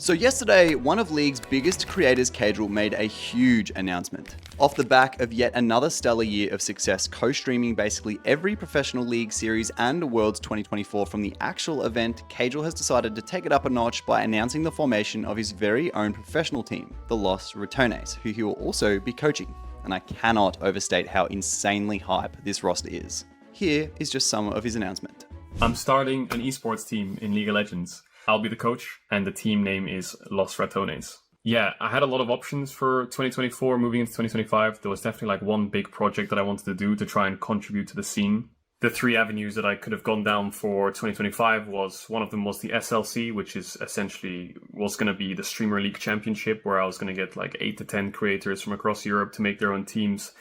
So yesterday, one of League's biggest creators, Caedrel, made a huge announcement. Off the back of yet another stellar year of success, co-streaming basically every professional League series and Worlds 2024 from the actual event, Caedrel has decided to take it up a notch by announcing the formation of his very own professional team, the lolesports, who he will also be coaching. And I cannot overstate how insanely hype this roster is. Here is just some of his announcement. I'm starting an esports team in League of Legends. I'll be the coach, and the team name is lolesports. Yeah, I had a lot of options for 2024 moving into 2025. There was definitely like one big project that I wanted to do to try and contribute to the scene. The three avenues that I could have gone down for 2025 one of them was the SLC, which is essentially was going to be the Streamer League Championship, where I was going to get like 8 to 10 creators from across Europe to make their own teams.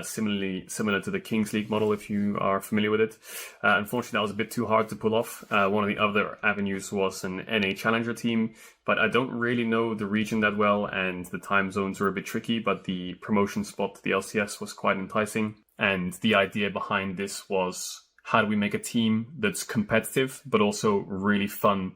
Similar to the Kings League model, if you are familiar with it. Unfortunately, that was a bit too hard to pull off. One of the other avenues was an NA Challenger team, but I don't really know the region that well, and the time zones were a bit tricky, but the promotion spot, the LCS, was quite enticing. And the idea behind this was, how do we make a team that's competitive, but also really fun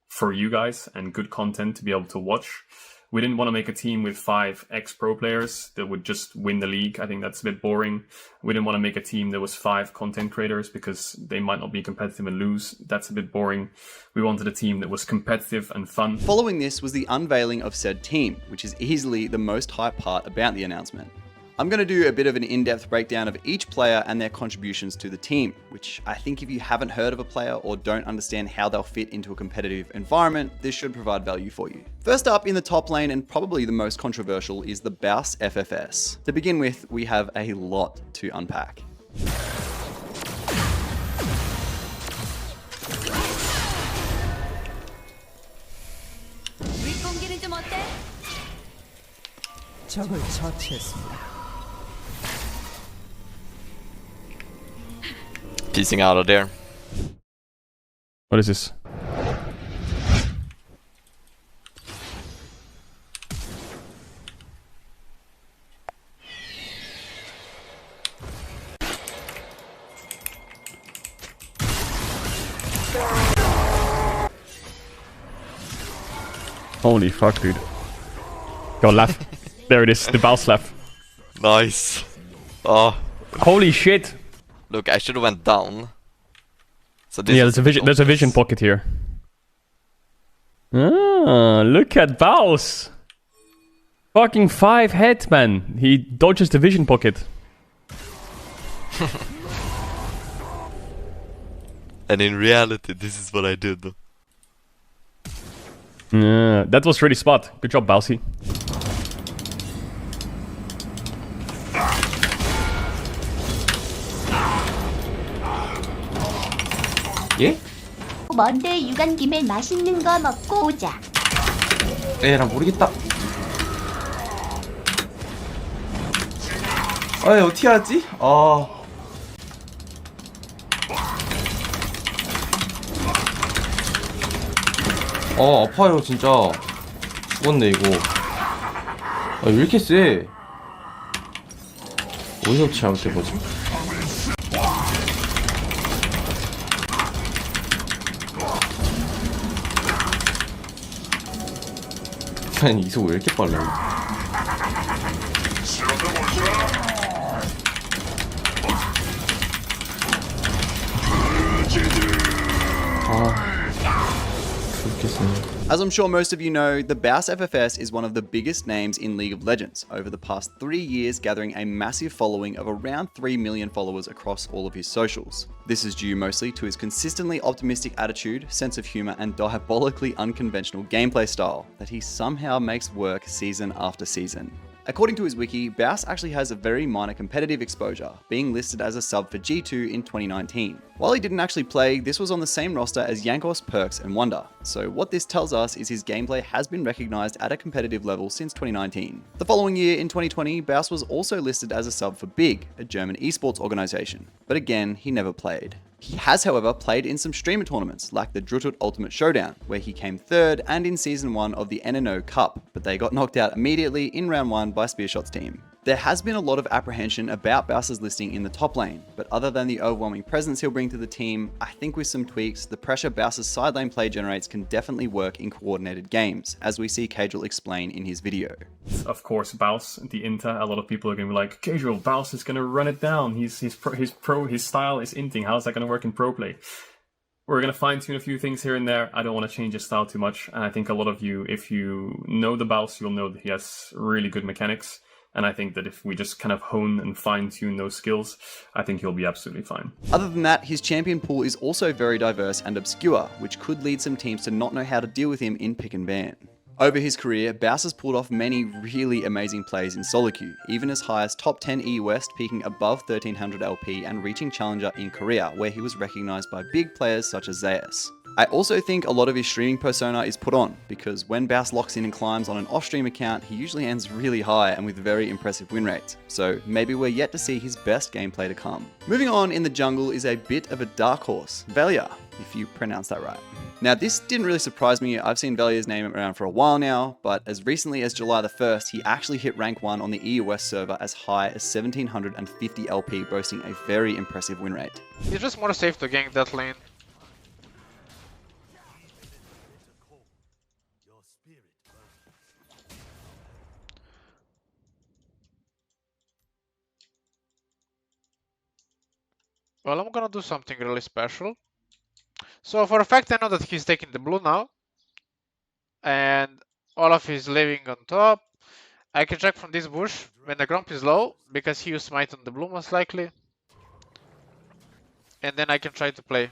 for you guys and good content to be able to watch? We didn't want to make a team with 5 ex-pro players that would just win the league. I think that's a bit boring. We didn't want to make a team that was 5 content creators because they might not be competitive and lose. That's a bit boring. We wanted a team that was competitive and fun. Following this was the unveiling of said team, which is easily the most hype part about the announcement. I'm going to do a bit of an in-depth breakdown of each player and their contributions to the team, which I think if you haven't heard of a player or don't understand how they'll fit into a competitive environment, this should provide value for you. First up in the top lane, and probably the most controversial, is the TheBausFFS. To begin with, we have a lot to unpack. 적을 처치했습니다. Piecing out of there. What is this? Holy fuck, dude. Go left. There it is, the Baus left. Nice. Oh. Holy shit. Look, I should have went down. So this Yeah, there's a vision pocket here. Ah, look at Baus. Fucking 5 head, man. He dodges the vision pocket. And in reality, this is what I did. That was really smart. Good job, Bausy. 예? 먼데 유관 김에 맛있는 거 먹고 오자. 에라 모르겠다. 아 어떻게 하지? 아파요 진짜. 죽었네 이거. 왜 이렇게 세? 어디서 잘못된 거지? 아니 이속 왜 이렇게 빨라? As I'm sure most of you know, the TheBausFFS is one of the biggest names in League of Legends, over the past 3 years gathering a massive following of around 3 million followers across all of his socials. This is due mostly to his consistently optimistic attitude, sense of humor, and diabolically unconventional gameplay style that he somehow makes work season after season. According to his wiki, Baus actually has a very minor competitive exposure, being listed as a sub for G2 in 2019. While he didn't actually play, this was on the same roster as Jankos, Perks, and Wonder. So what this tells us is his gameplay has been recognized at a competitive level since 2019. The following year, in 2020, Baus was also listed as a sub for BIG, a German esports organization. But again, he never played. He has, however, played in some streamer tournaments, like the Drutut Ultimate Showdown, where he came 3rd, and in Season 1 of the NNO Cup, but they got knocked out immediately in Round 1 by Spearshot's team. There has been a lot of apprehension about Bowser's listing in the top lane, but other than the overwhelming presence he'll bring to the team, I think with some tweaks, the pressure Bowser's side lane play generates can definitely work in coordinated games, as we see Caedrel explain in his video. Of course, Baus, the Inta, a lot of people are going to be like, Caedrel, Baus is going to run it down. His style is inting. How's that going to work in pro play? We're going to fine-tune a few things here and there. I don't want to change his style too much. And I think a lot of you, if you know the Baus, you'll know that he has really good mechanics. And I think that if we just kind of hone and fine-tune those skills, I think he'll be absolutely fine. Other than that, his champion pool is also very diverse and obscure, which could lead some teams to not know how to deal with him in pick and ban. Over his career, Baus has pulled off many really amazing plays in solo queue, even as high as top 10 EU West, peaking above 1300 LP and reaching Challenger in Korea, where he was recognized by big players such as Zeus. I also think a lot of his streaming persona is put on, because when Baus locks in and climbs on an off-stream account, he usually ends really high and with very impressive win rates, so maybe we're yet to see his best gameplay to come. Moving on in the jungle is a bit of a dark horse, Velja, if you pronounce that right. Now this didn't really surprise me, I've seen Velja's name around for a while now, but as recently as July the 1st, he actually hit rank 1 on the EU West server as high as 1750 LP, boasting a very impressive win rate. It's just more safe to gank that lane. Well, I'm gonna do something really special. So for a fact, I know that he's taking the blue now. And Olaf is living on top. I can check from this bush when the Grump is low, because he used smite on the blue most likely. And then I can try to play.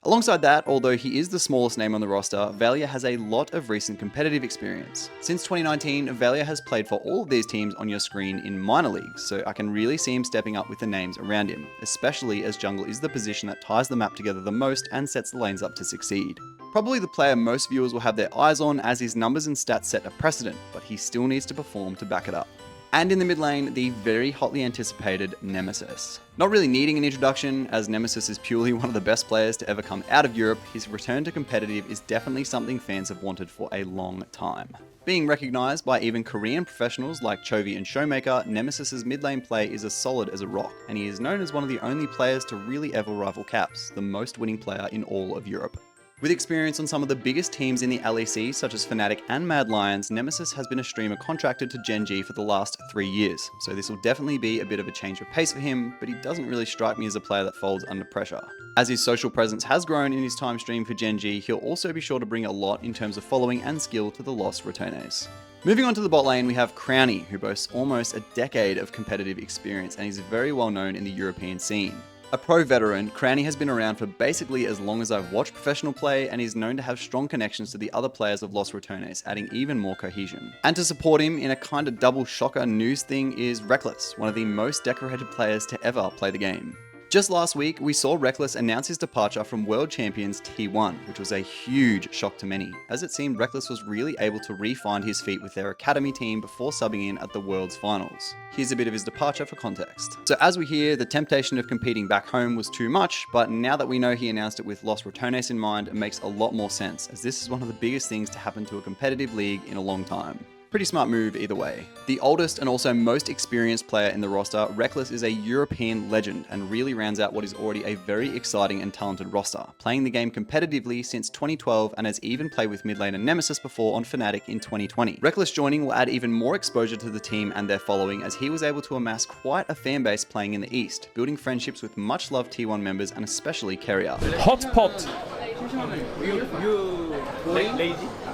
Alongside that, although he is the smallest name on the roster, Velja has a lot of recent competitive experience. Since 2019, Velja has played for all of these teams on your screen in minor leagues, so I can really see him stepping up with the names around him, especially as jungle is the position that ties the map together the most and sets the lanes up to succeed. Probably the player most viewers will have their eyes on, as his numbers and stats set a precedent, but he still needs to perform to back it up. And in the mid lane, the very hotly anticipated Nemesis. Not really needing an introduction, as Nemesis is purely one of the best players to ever come out of Europe, his return to competitive is definitely something fans have wanted for a long time. Being recognized by even Korean professionals like Chovy and Showmaker, Nemesis's mid lane play is as solid as a rock, and he is known as one of the only players to really ever rival Caps, the most winning player in all of Europe. With experience on some of the biggest teams in the LEC, such as Fnatic and Mad Lions, Nemesis has been a streamer contracted to Gen G for the last 3 years, so this will definitely be a bit of a change of pace for him, but he doesn't really strike me as a player that folds under pressure. As his social presence has grown in his time stream for Gen G, he'll also be sure to bring a lot in terms of following and skill to the Los Ratones. Moving on to the bot lane, we have Crownie, who boasts almost a decade of competitive experience and is very well known in the European scene. A pro veteran, Crownie has been around for basically as long as I've watched professional play and is known to have strong connections to the other players of Los Ratones, adding even more cohesion. And to support him in a kind of double shocker news thing is Rekkles, one of the most decorated players to ever play the game. Just last week, we saw Rekkles announce his departure from World Champions T1, which was a huge shock to many, as it seemed Rekkles was really able to re-find his feet with their academy team before subbing in at the World's Finals. Here's a bit of his departure for context. So as we hear, the temptation of competing back home was too much, but now that we know he announced it with Los Ratones in mind, it makes a lot more sense, as this is one of the biggest things to happen to a competitive league in a long time. Pretty smart move either way. The oldest and also most experienced player in the roster, Rekkles is a European legend and really rounds out what is already a very exciting and talented roster, playing the game competitively since 2012 and has even played with Midlane and Nemesis before on Fnatic in 2020. Rekkles joining will add even more exposure to the team and their following, as he was able to amass quite a fan base playing in the East, building friendships with much loved T1 members and especially Carrier. Hot pot!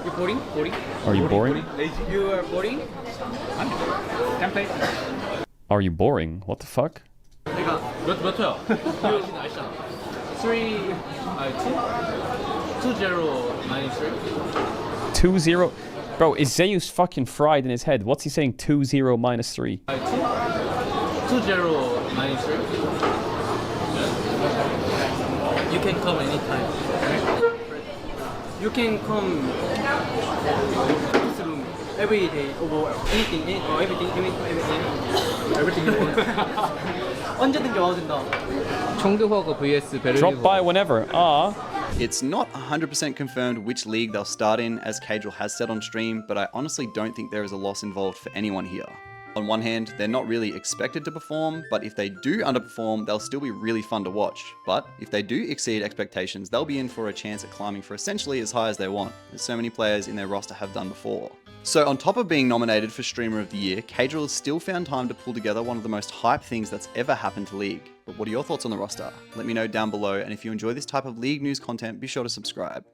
You boring? Are you boring? You are boring? Can play. Are you boring? What the fuck? 몇 초야? 2-0. Bro, is Zeus fucking fried in his head? What's he saying? 2-0 minus 3. 2-0 minus 3. You can come anytime. You can come to this room. every day over anything or everything. 언제든지 와도 된다. 총드허그 vs 베르린 Drop by whenever. It's not 100% confirmed which league they'll start in, as Caedrel has said on stream, but I honestly don't think there is a loss involved for anyone here. On one hand, they're not really expected to perform, but if they do underperform, they'll still be really fun to watch. But if they do exceed expectations, they'll be in for a chance at climbing for essentially as high as they want, as so many players in their roster have done before. So on top of being nominated for Streamer of the Year, Caedrel has still found time to pull together one of the most hype things that's ever happened to League. But what are your thoughts on the roster? Let me know down below, and if you enjoy this type of League news content, be sure to subscribe.